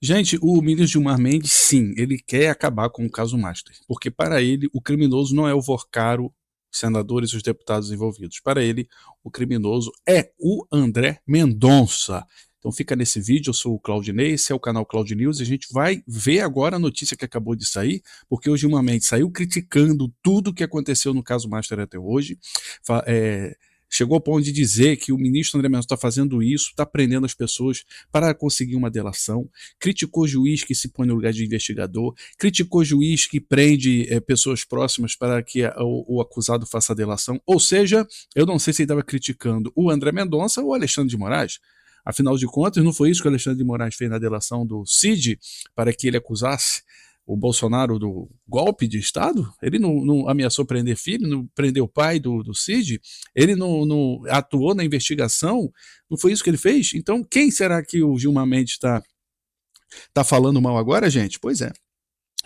Gente, o ministro Gilmar Mendes, sim, ele quer acabar com o caso Master, porque para ele o criminoso não é o Vorcaro, os senadores e os deputados envolvidos. Para ele, o criminoso é o André Mendonça. Então fica nesse vídeo, eu sou o Claudinei, esse é o canal Claud News, e a gente vai ver agora a notícia que acabou de sair, porque o Gilmar Mendes saiu criticando tudo o que aconteceu no caso Master até hoje, chegou ao ponto de dizer que o ministro André Mendonça está fazendo isso, está prendendo as pessoas para conseguir uma delação, criticou juiz que se põe no lugar de investigador, criticou juiz que prende pessoas próximas para que o acusado faça a delação. Ou seja, eu não sei se ele estava criticando o André Mendonça ou o Alexandre de Moraes. Afinal de contas, não foi isso que o Alexandre de Moraes fez na delação do Cid para que ele acusasse o Bolsonaro do golpe de Estado? Ele não ameaçou prender filho, não prendeu o pai do Cid? Ele não atuou na investigação? Não foi isso que ele fez? Então, quem será que o Gilmar Mendes está falando mal agora, gente? Pois é.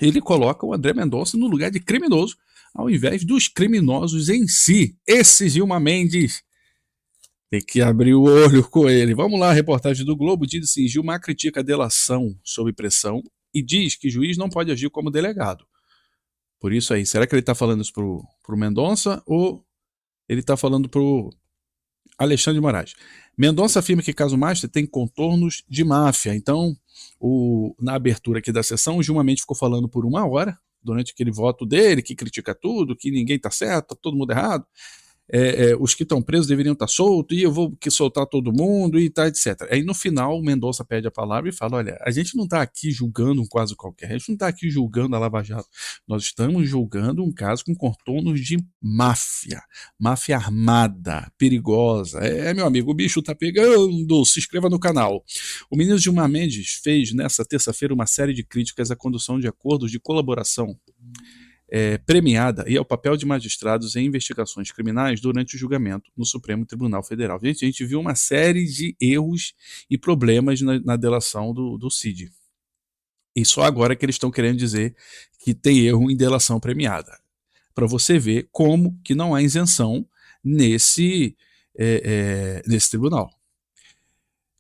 Ele coloca o André Mendonça no lugar de criminoso, ao invés dos criminosos em si. Esse Gilmar Mendes tem que abrir o olho com ele. Vamos lá, a reportagem do Globo diz assim: Gilmar critica a delação sob pressão e diz que juiz não pode agir como delegado. Por isso aí, será que ele está falando isso pro Mendonça ou ele está falando pro Alexandre de Moraes? Mendonça afirma que caso Master tem contornos de máfia. Então, na abertura aqui da sessão, o Gilmar Mendes ficou falando por 1 hora, durante aquele voto dele, que critica tudo, que ninguém está certo, tá todo mundo errado. Os que estão presos deveriam estar soltos, e eu vou soltar todo mundo, e tá, etc. Aí no final, o Mendonça pede a palavra e fala: olha, a gente não está aqui julgando um caso qualquer, a gente não está aqui julgando a Lava Jato, nós estamos julgando um caso com contornos de máfia, máfia armada, perigosa. Meu amigo, o bicho tá pegando, se inscreva no canal. O ministro Gilmar Mendes fez nessa terça-feira uma série de críticas à condução de acordos de colaboração premiada e ao papel de magistrados em investigações criminais durante o julgamento no Supremo Tribunal Federal. A gente viu uma série de erros e problemas na delação do Cid. E só agora que eles estão querendo dizer que tem erro em delação premiada. Para você ver como que não há isenção nesse tribunal.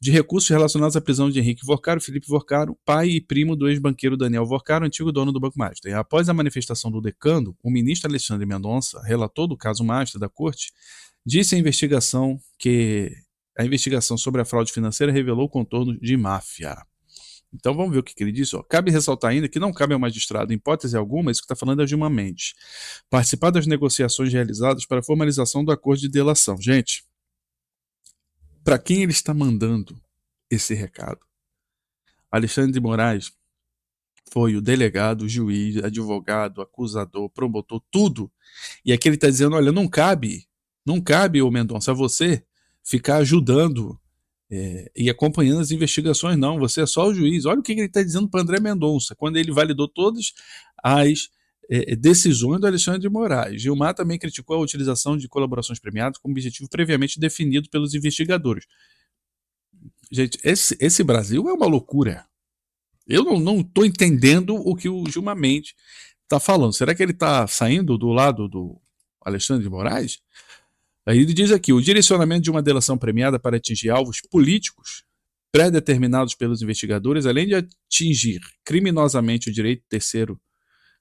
De recursos relacionados à prisão de Henrique Vorcaro, Felipe Vorcaro, pai e primo do ex-banqueiro Daniel Vorcaro, antigo dono do Banco Master. E após a manifestação do decano, o ministro Alexandre Mendonça, relator do caso Master da corte, disse à investigação que a investigação sobre a fraude financeira revelou contornos de máfia. Então vamos ver o que ele disse. Cabe ressaltar ainda que não cabe ao magistrado, em hipótese alguma, isso que está falando é Gilmar Mendes, participar das negociações realizadas para a formalização do acordo de delação. Gente, para quem ele está mandando esse recado? Alexandre de Moraes foi o delegado, juiz, advogado, acusador, promotor, tudo. E aqui ele está dizendo: olha, não cabe, ô Mendonça, a você ficar ajudando e acompanhando as investigações, não. Você é só o juiz. Olha o que ele está dizendo para André Mendonça, quando ele validou todas as decisões do Alexandre de Moraes. Gilmar também criticou a utilização de colaborações premiadas como objetivo previamente definido pelos investigadores. Gente, esse Brasil é uma loucura. Eu não estou entendendo o que o Gilmar Mendes está falando. Será que ele está saindo do lado do Alexandre de Moraes? Aí ele diz aqui: o direcionamento de uma delação premiada para atingir alvos políticos pré-determinados pelos investigadores, além de atingir criminosamente o direito terceiro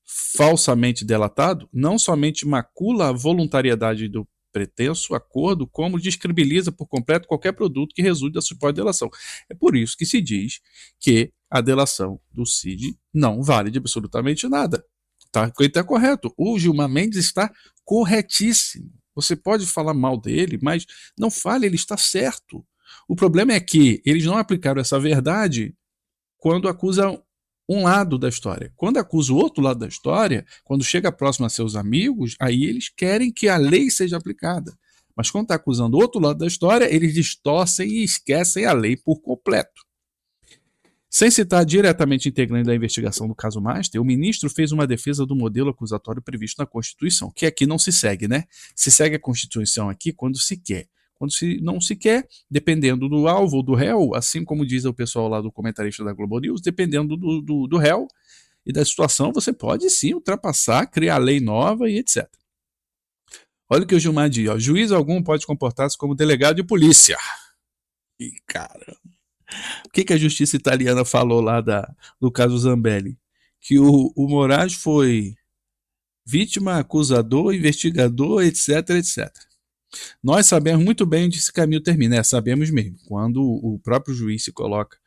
falsamente delatado, não somente macula a voluntariedade do pretenso acordo, como descredibiliza por completo qualquer produto que resulte da suposta delação. É por isso que se diz que a delação do Cid não vale de absolutamente nada. Ele está correto. O Gilmar Mendes está corretíssimo. Você pode falar mal dele, mas não fale, ele está certo. O problema é que eles não aplicaram essa verdade quando acusam um lado da história. Quando acusa o outro lado da história, quando chega próximo a seus amigos, aí eles querem que a lei seja aplicada. Mas quando está acusando o outro lado da história, eles distorcem e esquecem a lei por completo. Sem citar diretamente integrante da investigação do caso Master, o ministro fez uma defesa do modelo acusatório previsto na Constituição, que aqui não se segue, né? Se segue a Constituição aqui quando se quer. Quando não se quer, dependendo do alvo ou do réu, assim como diz o pessoal lá do comentarista da Globo News, dependendo do réu e da situação, você pode sim ultrapassar, criar lei nova e etc. Olha o que o Gilmar diz: juiz algum pode comportar-se como delegado de polícia. E cara, O que a justiça italiana falou lá do caso Zambelli? Que o Moraes foi vítima, acusador, investigador, etc, etc. Nós sabemos muito bem onde esse caminho termina, sabemos mesmo. Quando o próprio juiz se coloca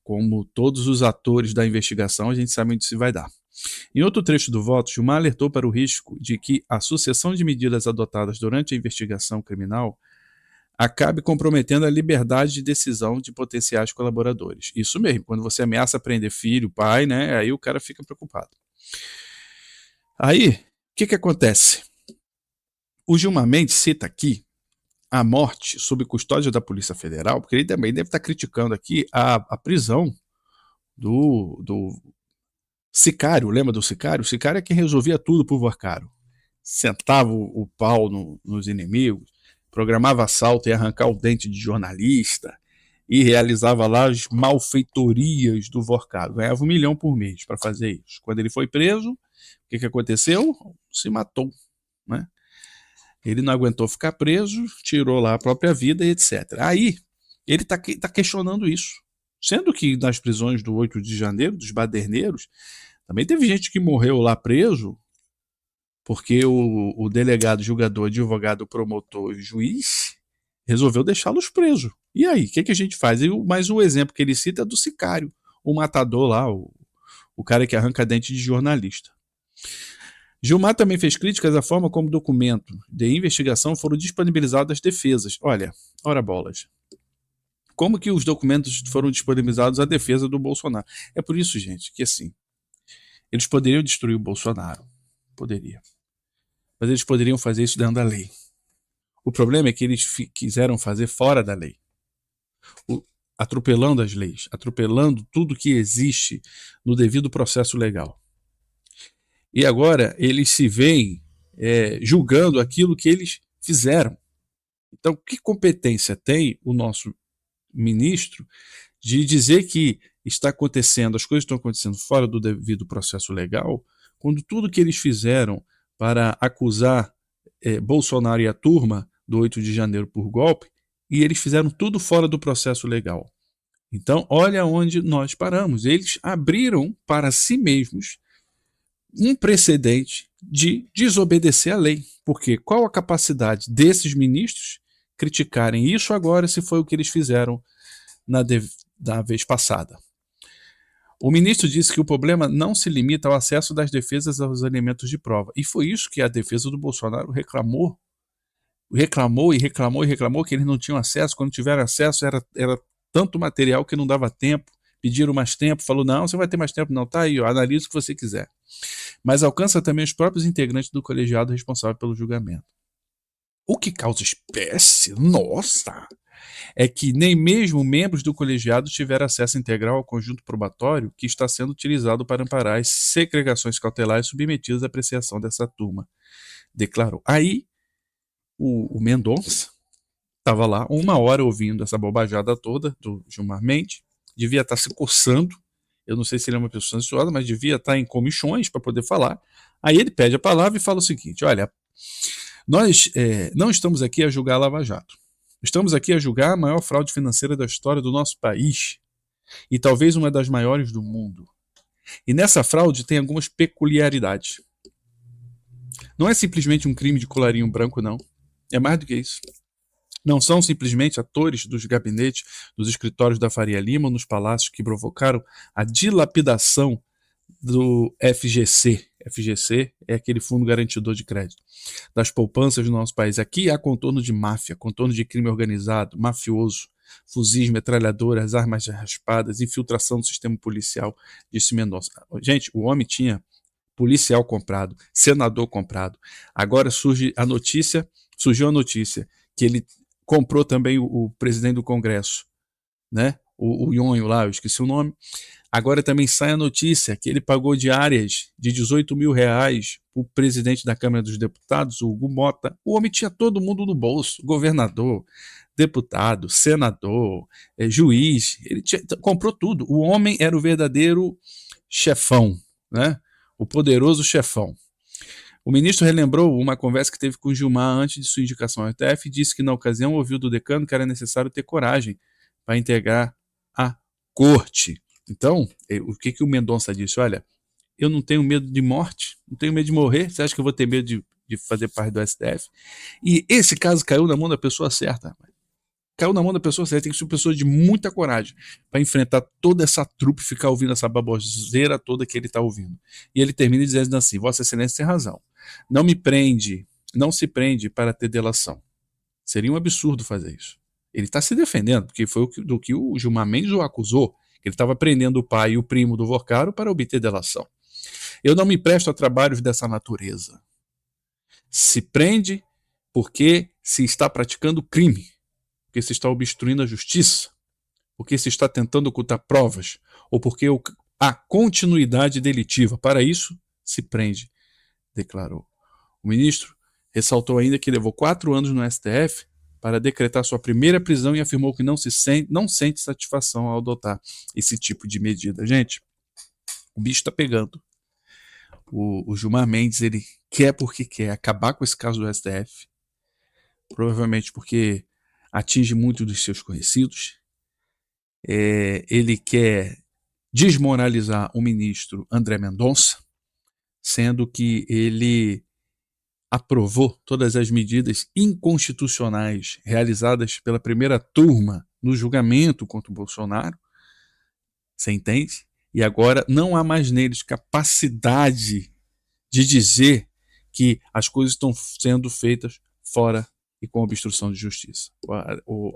como todos os atores da investigação, a gente sabe onde isso vai dar. Em outro trecho do voto, Gilmar alertou para o risco de que a sucessão de medidas adotadas durante a investigação criminal acabe comprometendo a liberdade de decisão de potenciais colaboradores. Isso mesmo, quando você ameaça prender filho, pai, né, aí o cara fica preocupado. Aí, o que acontece? O Gilmar Mendes cita aqui a morte sob custódia da Polícia Federal, porque ele também deve estar criticando aqui a prisão do Sicário, lembra do Sicário? O Sicário é quem resolvia tudo por Vorcaro. Sentava o pau nos inimigos, programava assalto e arrancar o dente de jornalista e realizava lá as malfeitorias do Vorcaro. Ganhava 1 milhão por mês para fazer isso. Quando ele foi preso, o que aconteceu? Se matou, né? Ele não aguentou ficar preso, tirou lá a própria vida e etc. Aí, ele está questionando isso. Sendo que nas prisões do 8 de janeiro, dos baderneiros, também teve gente que morreu lá preso porque o delegado, julgador, advogado, promotor e juiz resolveu deixá-los presos. E aí, o que a gente faz? Mas o exemplo que ele cita é do Sicário, o matador lá, o cara que arranca dente de jornalista. Gilmar também fez críticas à forma como documento de investigação foram disponibilizados às defesas. Olha, ora bolas. Como que os documentos foram disponibilizados à defesa do Bolsonaro? É por isso, gente, que assim, eles poderiam destruir o Bolsonaro. Poderia. Mas eles poderiam fazer isso dentro da lei. O problema é que eles quiseram fazer fora da lei. Atropelando as leis, atropelando tudo que existe no devido processo legal. E agora eles se veem julgando aquilo que eles fizeram. Então, que competência tem o nosso ministro de dizer que está acontecendo, as coisas estão acontecendo fora do devido processo legal, quando tudo que eles fizeram para acusar Bolsonaro e a turma do 8 de janeiro por golpe, e eles fizeram tudo fora do processo legal. Então, olha onde nós paramos. Eles abriram para si mesmos um precedente de desobedecer à lei. Porque qual a capacidade desses ministros criticarem isso agora se foi o que eles fizeram na vez passada? O ministro disse que o problema não se limita ao acesso das defesas aos elementos de prova. E foi isso que a defesa do Bolsonaro reclamou. Reclamou, que eles não tinham acesso. Quando tiveram acesso, era tanto material que não dava tempo. Pediram mais tempo, falou, não, você vai ter mais tempo. Não, tá aí, ó, analisa o que você quiser. Mas alcança também os próprios integrantes do colegiado responsável pelo julgamento. O que causa espécie, nossa, é que nem mesmo membros do colegiado tiveram acesso integral ao conjunto probatório que está sendo utilizado para amparar as segregações cautelares submetidas à apreciação dessa turma, declarou. Aí, o Mendonça estava lá 1 hora ouvindo essa bobajada toda do Gilmar Mendes, devia estar se coçando, eu não sei se ele é uma pessoa ansiosa, mas devia estar em comichões para poder falar. Aí ele pede a palavra e fala o seguinte, olha, nós não estamos aqui a julgar a Lava Jato. Estamos aqui a julgar a maior fraude financeira da história do nosso país e talvez uma das maiores do mundo. E nessa fraude tem algumas peculiaridades. Não é simplesmente um crime de colarinho branco, não. É mais do que isso. Não são simplesmente atores dos gabinetes, dos escritórios da Faria Lima ou nos palácios que provocaram a dilapidação do FGC. FGC é aquele fundo garantidor de crédito. Das poupanças do nosso país. Aqui há contorno de máfia, contorno de crime organizado, mafioso, fuzis, metralhadoras, armas raspadas, infiltração do sistema policial, disse Mendonça. Gente, o homem tinha policial comprado, senador comprado. Agora surgiu a notícia que ele comprou também o presidente do Congresso, né? O Nhonho lá, eu esqueci o nome. Agora também sai a notícia que ele pagou diárias de R$18 mil para o presidente da Câmara dos Deputados, o Hugo Mota. O homem tinha todo mundo no bolso, governador, deputado, senador, juiz, ele comprou tudo. O homem era o verdadeiro chefão, né? O poderoso chefão. O ministro relembrou uma conversa que teve com Gilmar antes de sua indicação ao STF e disse que na ocasião ouviu do decano que era necessário ter coragem para integrar a corte. Então, o que o Mendonça disse? Olha, eu não tenho medo de morte, não tenho medo de morrer. Você acha que eu vou ter medo de fazer parte do STF? E esse caso caiu na mão da pessoa certa. Caiu na mão da pessoa certa. Tem que ser uma pessoa de muita coragem para enfrentar toda essa trupe e ficar ouvindo essa baboseira toda que ele está ouvindo. E ele termina dizendo assim: Vossa Excelência tem razão. Não me prende, não se prende para ter delação. Seria um absurdo fazer isso. Ele está se defendendo, porque foi do que o Gilmar Mendes o acusou. Ele estava prendendo o pai e o primo do Vorcaro para obter delação. Eu não me presto a trabalhos dessa natureza. Se prende porque se está praticando crime, porque se está obstruindo a justiça, porque se está tentando ocultar provas, ou porque há continuidade delitiva. Para isso, se prende, declarou. O ministro ressaltou ainda que levou 4 anos no STF para decretar sua primeira prisão e afirmou que não sente satisfação ao adotar esse tipo de medida. Gente, o bicho está pegando. O Gilmar Mendes, ele quer porque quer acabar com esse caso do STF, provavelmente porque atinge muito dos seus conhecidos. Ele quer desmoralizar o ministro André Mendonça, sendo que ele aprovou todas as medidas inconstitucionais realizadas pela primeira turma no julgamento contra o Bolsonaro. Você entende? E agora não há mais neles capacidade de dizer que as coisas estão sendo feitas fora e com obstrução de justiça. O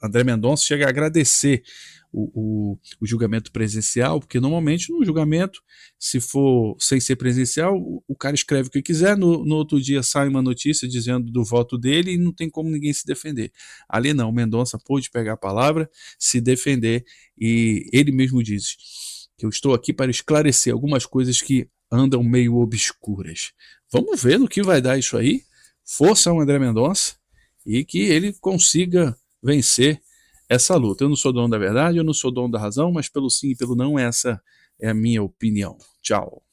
André Mendonça chega a agradecer o julgamento presencial, porque normalmente no julgamento, se for sem ser presencial, o cara escreve o que quiser, no outro dia sai uma notícia dizendo do voto dele e não tem como ninguém se defender. Ali não, o Mendonça pôde pegar a palavra, se defender, e ele mesmo diz que eu estou aqui para esclarecer algumas coisas que andam meio obscuras. Vamos ver no que vai dar isso aí. Força ao André Mendonça e que ele consiga vencer essa luta. Eu não sou dono da verdade, eu não sou dono da razão, mas pelo sim e pelo não, essa é a minha opinião. Tchau.